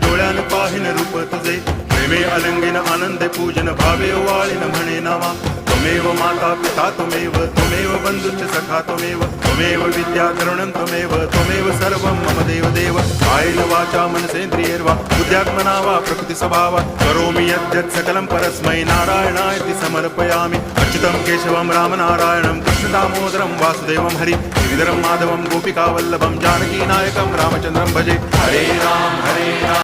डोळ्यान पाहिन रूप तुझे प्रेमे अलंगिन आनंदे पूजन भावे वाळीन म्हणे नामा त्वमेव माता पिता त्वमेव बंधुश्च सखा त्वमेव विद्या द्रविणं त्वमेव सर्वं मम देव कायेन वाचा मनसेन्द्रियैर्वा बुद्ध्यात्मना वा प्रकृति स्वभावात् करोमि यद्यत् सकलं परस्मै नारायणायति समर्पयामि अच्युतं केशवं रामनारायणं कृष्णदामोदरं वासुदेवं हरि गिरिधरं माधवं गोपिकावल्लभं जानकीनायकं रामचन्द्रं भजे हरे राम